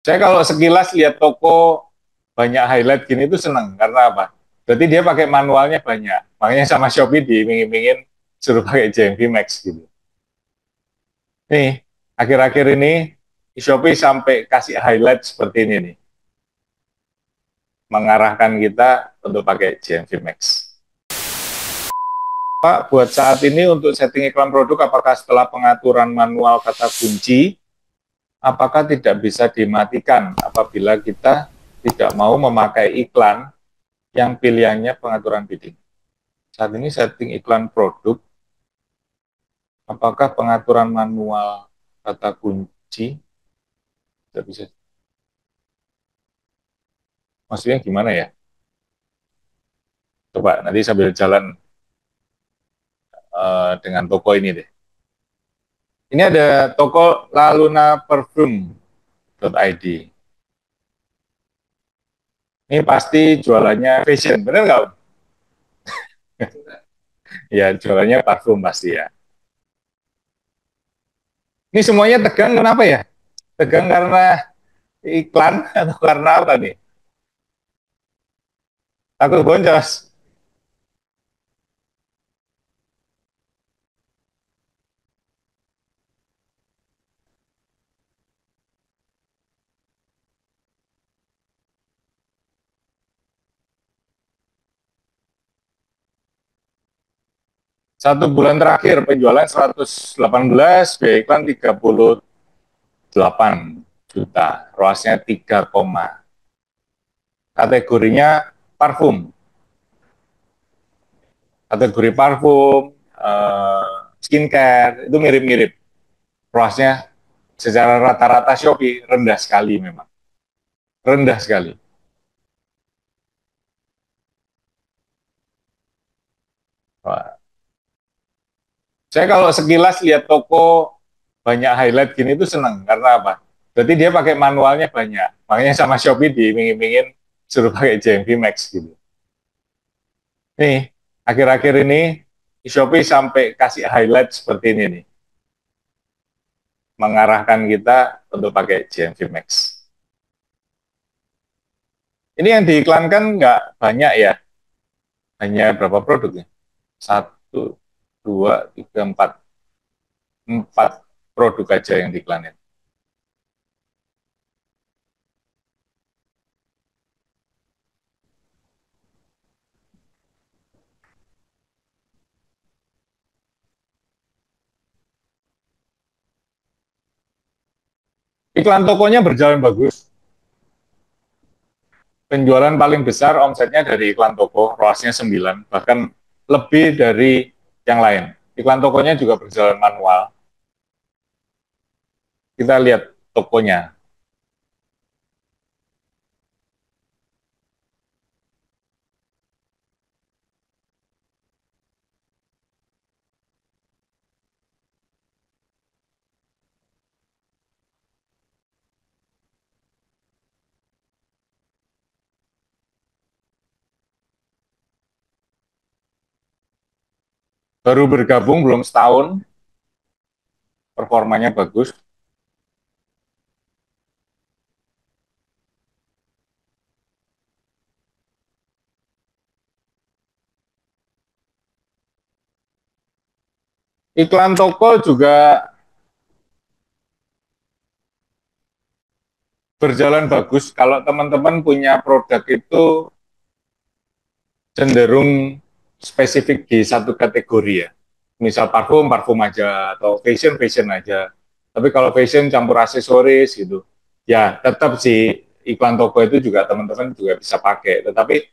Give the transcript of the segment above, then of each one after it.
Saya kalau sekilas lihat toko banyak highlight gini itu seneng karena apa? Berarti dia pakai manualnya banyak. Makanya sama Shopee diiming-imingin suruh pakai JMV Max gitu. Nih, akhir-akhir ini Shopee sampai kasih highlight seperti ini nih, mengarahkan kita untuk pakai JMV Max. Pak, buat saat ini untuk setting iklan produk, apakah setelah pengaturan manual kata kunci, apakah tidak bisa dimatikan apabila kita tidak mau memakai iklan yang pilihannya pengaturan bidding? Saat ini setting iklan produk, apakah pengaturan manual kata kunci tidak bisa? Maksudnya gimana ya? Coba nanti sambil jalan dengan toko ini deh. Ini ada toko lalunaperfume.id. Ini pasti jualannya fashion, bener nggak? Ya, jualannya parfum pasti ya. Ini semuanya tegang kenapa ya? Tegang karena iklan atau karena apa nih? Takut boncos. Satu bulan terakhir penjualan 118, biaya iklan 38 juta, ROAS-nya 3, kategorinya parfum. Kategori parfum, skincare, itu mirip-mirip. ROAS-nya secara rata-rata Shopee rendah sekali memang. Rendah sekali. Wah. Saya kalau sekilas lihat toko banyak highlight gini itu seneng. Karena apa? Berarti dia pakai manualnya banyak. Makanya sama Shopee diiming-imingin suruh pakai JMV Max gitu. Nih, akhir-akhir ini Shopee sampai kasih highlight seperti ini nih, mengarahkan kita untuk pakai JMV Max. Ini yang diiklankan nggak banyak ya, hanya berapa produknya? Satu, dua, tiga, empat. Empat produk aja yang diiklanin. Iklan tokonya berjalan bagus. Penjualan paling besar omsetnya dari iklan toko, ROAS-nya 9, bahkan lebih dari yang lain. Iklan tokonya juga berjalan manual. Kita lihat tokonya. Baru bergabung belum setahun, performanya bagus. Iklan toko juga berjalan bagus. Kalau teman-teman punya produk itu cenderung spesifik di satu kategori ya. Misal parfum, parfum aja, atau fashion, fashion aja. Tapi kalau fashion campur aksesoris gitu, ya tetap sih iklan toko itu juga teman-teman juga bisa pakai. Tetapi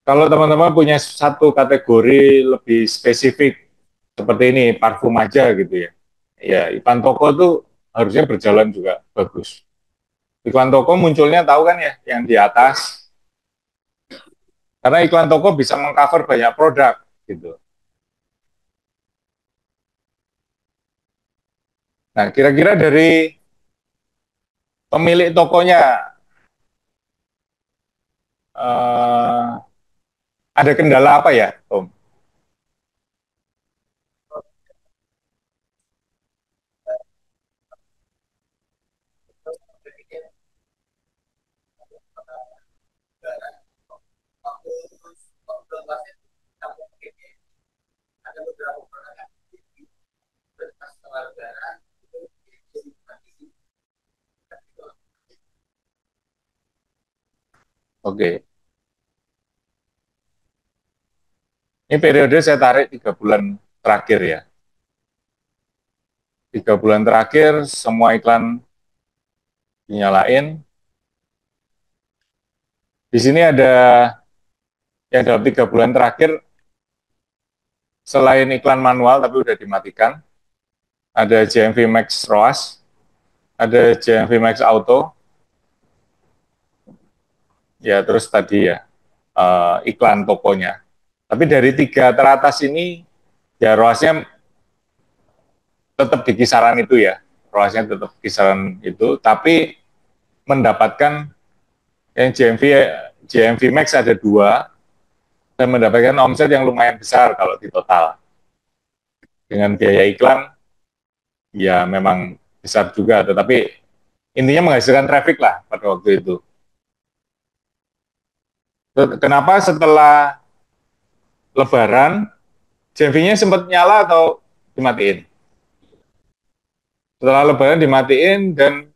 kalau teman-teman punya satu kategori lebih spesifik, seperti ini, parfum aja gitu ya, ya iklan toko itu harusnya berjalan juga bagus. Iklan toko munculnya tahu kan ya, yang di atas, karena iklan toko bisa mengcover banyak produk gitu. Nah, kira-kira dari pemilik tokonya ada kendala apa ya, Om? Oke, ini periode saya tarik 3 bulan terakhir ya. 3 bulan terakhir semua iklan dinyalain. Di sini ada yang dalam 3 bulan terakhir selain iklan manual tapi udah dimatikan, ada JMV Max ROAS, ada JMV Max Auto, ya terus tadi ya iklan tokonya. Tapi dari 3 teratas ini ya ROAS-nya tetap di kisaran itu ya, ROAS-nya tetap kisaran itu, tapi mendapatkan yang JMV Max ada 2 dan mendapatkan omset yang lumayan besar kalau di total. Dengan biaya iklan ya memang besar juga, tetapi intinya menghasilkan traffic lah pada waktu itu. Kenapa setelah Lebaran JMV-nya sempat nyala atau dimatiin? Setelah Lebaran dimatiin dan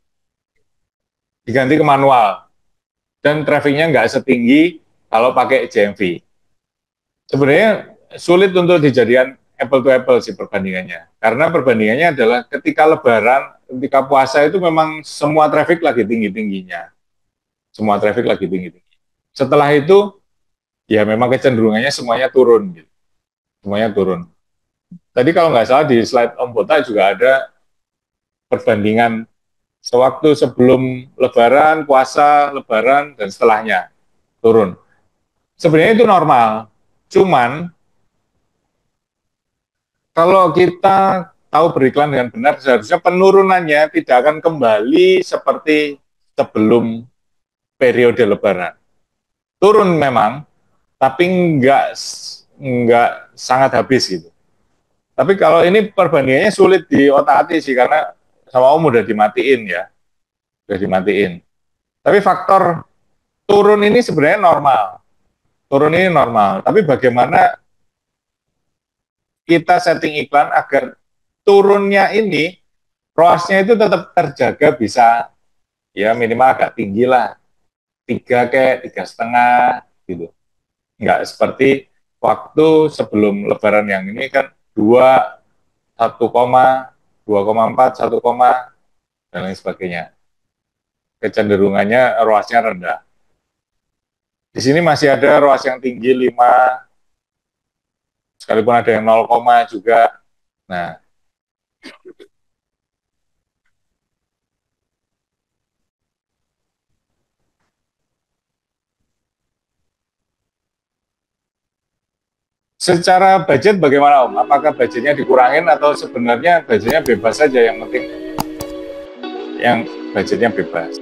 diganti ke manual dan trafficnya nggak setinggi kalau pakai JMV. Sebenarnya sulit untuk dijadikan apple to apple sih perbandingannya, karena perbandingannya adalah ketika Lebaran, ketika puasa itu memang semua traffic lagi tinggi-tingginya, semua traffic lagi tinggi-tinggi. Setelah itu ya memang kecenderungannya semuanya turun, gitu. Semuanya turun. Tadi kalau nggak salah di slide Om Bota juga ada perbandingan sewaktu sebelum Lebaran, puasa, Lebaran, dan setelahnya turun. Sebenarnya itu normal, cuman kalau kita tahu beriklan dengan benar, seharusnya penurunannya tidak akan kembali seperti sebelum periode Lebaran. Turun memang, tapi nggak sangat habis gitu. Tapi kalau ini perbandingannya sulit di otak-atik sih, karena sama Om udah dimatiin ya, udah dimatiin. Tapi faktor turun ini sebenarnya normal, turun ini normal. Tapi bagaimana kita setting iklan agar turunnya ini ROAS-nya itu tetap terjaga, bisa ya minimal agak tinggi lah, 3 ke 3,5 gitu. Nggak seperti waktu sebelum Lebaran yang ini kan 2,1, 2,4, 1, dan lain sebagainya. Kecenderungannya ROAS-nya rendah. Di sini masih ada ROAS yang tinggi 5, sekalipun ada yang 0, juga. Nah, secara budget bagaimana Om? Apakah budgetnya dikurangin atau sebenarnya budgetnya bebas saja, yang penting yang budgetnya bebas?